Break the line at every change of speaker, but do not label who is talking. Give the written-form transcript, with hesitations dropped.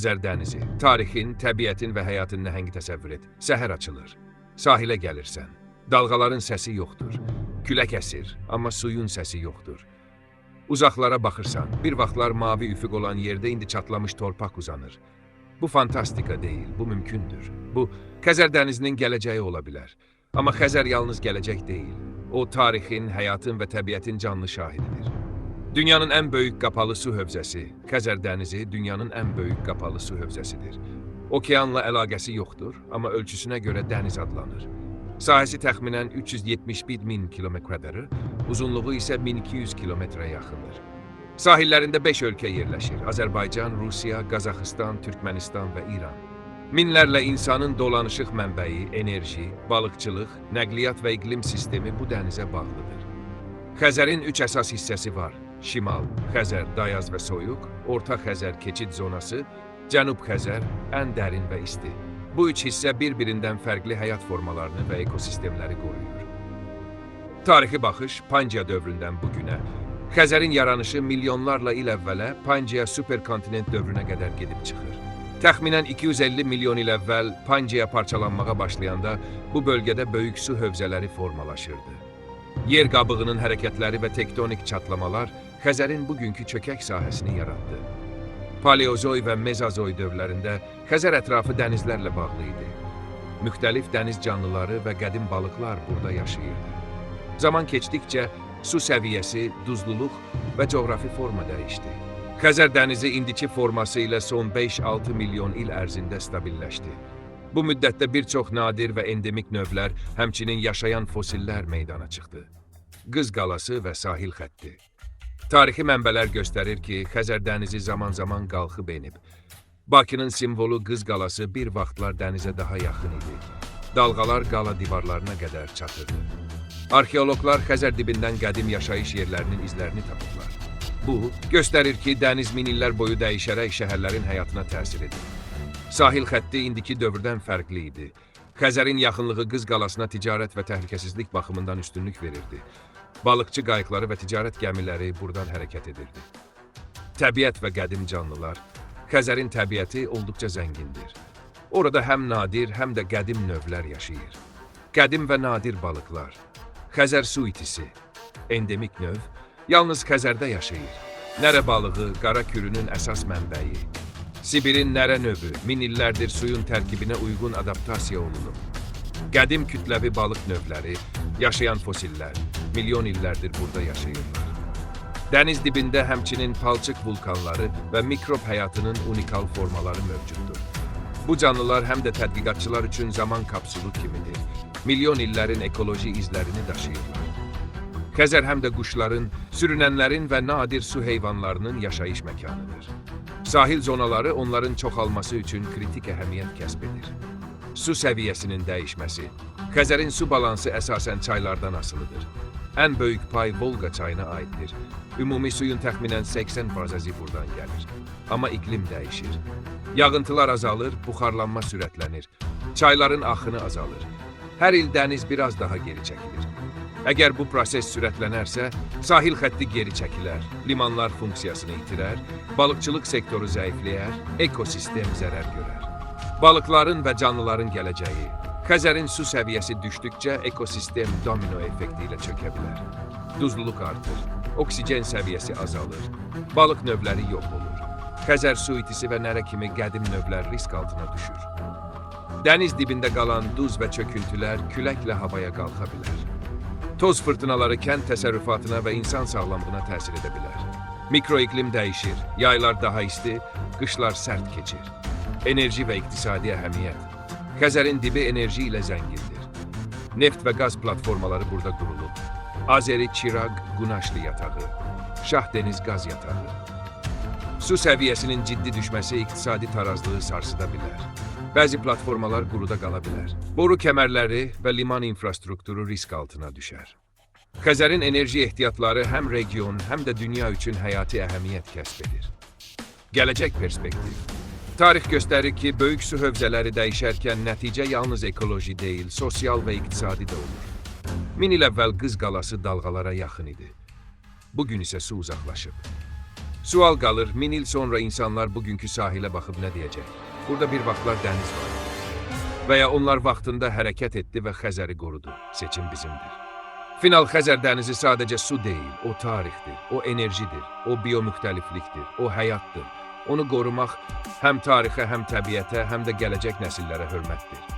Xəzər dənizi, tarixin, təbiətin və həyatın nəhəngi təsəvvür et. Səhər açılır, sahilə gəlirsən. Dalğaların səsi yoxdur. Külək əsir, amma suyun səsi yoxdur. Uzaqlara baxırsan, bir vaxtlar mavi üfüq olan yerdə indi çatlamış torpaq uzanır. Bu fantastika deyil, bu mümkündür. Bu, Xəzər dənizinin gələcəyi ola bilər. Amma Xəzər yalnız gələcək deyil. O, tarixin, həyatın və təbiətin canlı şahididir. Dünyanın ən böyük qapalı su hövzəsi, Xəzər dənizi dünyanın ən böyük qapalı su hövzəsidir. Okeanla əlaqəsi yoxdur, amma ölçüsünə görə dəniz adlanır. Sahəsi təxminən 371 min kilometrədədir, uzunluğu isə 1200 kilometrə yaxındır. Sahillərində 5 ölkə yerləşir: Azərbaycan, Rusiya, Qazaxıstan, Türkmənistan və İran. Minlərlə insanın dolanışıq mənbəyi, enerji, balıqçılıq, nəqliyyat və iqlim sistemi bu dənizə bağlıdır. Xəzərin 3 əsas hissəsi var: Şimal, Xəzər, dayaz və soyuq, Orta Xəzər, keçid zonası, Cənub Xəzər, ən dərin və isti. Bu 3 hissə bir-birindən fərqli həyat formalarını və ekosistemləri qoruyur. Tarixi baxış Pangeya dövründən bugünə, Xəzərin yaranışı milyonlarla il əvvələ Pangeya superkontinent dövrünə qədər gedib çıxır. Təxminən 250 milyon il əvvəl Pangeya parçalanmağa başlayanda bu bölgədə böyük su hövzələri formalaşırdı. Yer qabığının hərəkətləri və tektonik çatlamalar Xəzərin bugünkü çökək sahəsini yaratdı. Paleozoy və mezozoy dövrlərində Xəzər ətrafı dənizlərlə bağlı idi. Müxtəlif dəniz canlıları və qədim balıqlar burada yaşayırdı. Zaman keçdikcə su səviyyəsi, duzluluq və coğrafi forma dəyişdi. Xəzər dənizi indiki forması ilə son 5-6 milyon il ərzində stabilləşdi. Bu müddətdə bir çox nadir və endemik növlər, həmçinin yaşayan fosillər meydana çıxdı. Qız qalası və sahil xətti. Tarixi mənbələr göstərir ki, Xəzər dənizi zaman-zaman qalxıb enib. Bakının simvolu Qız qalası bir vaxtlar dənizə daha yaxın idi. Dalğalar qala divarlarına qədər çatırdı. Arxeoloqlar Xəzər dibindən qədim yaşayış yerlərinin izlərini tapıblar. Bu, göstərir ki, dəniz min illər boyu dəyişərək şəhərlərin həyatına təsir edir. Sahil xətti indiki dövrdən fərqli idi. Xəzərin yaxınlığı Qız qalasına ticarət və təhlükəsizlik baxımından üstünlük verirdi. Balıqçı qayıqları və ticarət gəmiləri buradan hərəkət edirdi. Təbiət və qədim canlılar. Xəzərin təbiəti olduqca zəngindir. Orada həm nadir, həm də qədim növlər yaşayır. Qədim və nadir balıqlar. Xəzər su itisi. Endemik növ. Yalnız Xəzərdə yaşayır. Nərə balığı qara kürünün əsas mənbəyi. Sibirin nərə növü min illərdir suyun tərkibinə uyğun adaptasiya olunub. Qədim kütləvi balıq növləri, yaşayan fosillər, milyon illərdir burada yaşayırlar. Dəniz dibində həmçinin palçıq vulkanları və mikrob həyatının unikal formaları mövcuddur. Bu canlılar həm də tədqiqatçılar üçün zaman kapsulu kimidir. Milyon illərin ekoloji izlərini daşıyırlar. Xəzər həm də quşların, sürünənlərin və nadir su heyvanlarının yaşayış məkanıdır. Sahil zonaları onların çoxalması üçün kritik əhəmiyyət kəsb edir. Su səviyyəsinin dəyişməsi. Xəzərin su balansı əsasən çaylardan asılıdır. Ən böyük pay Volqa çayına aiddir. Ümumi suyun təxminən 80% buradan gəlir. Amma iqlim dəyişir. Yağıntılar azalır, buxarlanma sürətlənir. Çayların axını azalır. Hər il dəniz biraz daha geri çəkilir. Əgər bu proses sürətlənərsə, sahil xətti geri çəkilər, limanlar funksiyasını itirər, balıqçılıq sektoru zəifləyər, ekosistem zərər görər. Balıqların və canlıların gələcəyi. Xəzərin su səviyyəsi düşdükcə ekosistem domino effekti ilə çökə bilər. Duzluluq artır, oksigen səviyyəsi azalır, balıq növləri yox olur. Xəzər su itisi və nərə kimi qədim növlər risk altına düşür. Dəniz dibində qalan duz və çöküntülər küləklə havaya qalxa bilər. Toz fırtınaları kənd təsərrüfatına və insan sağlamlığına təsir edə bilər. Mikroiqlim dəyişir, yaylar daha isti, qışlar sərt keçir. Enerji və iqtisadi əhəmiyyət. Xəzərin dibi enerji ilə zəngindir. Neft və qaz platformaları burada qurulub. Azeri Çiraq Qunaşlı yatağı, Şah Dəniz qaz yatağı. Su səviyyəsinin ciddi düşməsi iqtisadi tarazlığı sarsıda bilər. Bəzi platformalar quruda qala bilər. Boru kəmərləri və liman infrastrukturu risk altına düşər. Xəzərin enerji ehtiyatları həm region, həm də dünya üçün həyati əhəmiyyət kəsb edir. Gələcək perspektiv. Tarix göstərir ki, böyük su hövzələri dəyişərkən nəticə yalnız ekoloji deyil, sosial və iqtisadi də olur. Min il əvvəl Qız qalası dalğalara yaxın idi. Bugün isə su uzaqlaşıb. Sual qalır, 1000 il sonra insanlar bugünkü sahilə baxıb nə deyəcək? Burada bir vaxtlar dəniz var. Və ya onlar vaxtında hərəkət etdi və Xəzəri qorudu. Seçim bizimdir. Final Xəzər dənizi sadəcə su deyil, o tarixdir, o enerjidir, o biomüxtəliflikdir, o həyatdır. Onu qorumaq həm tarixə, həm təbiətə, həm də gələcək nəsillərə hörmətdir.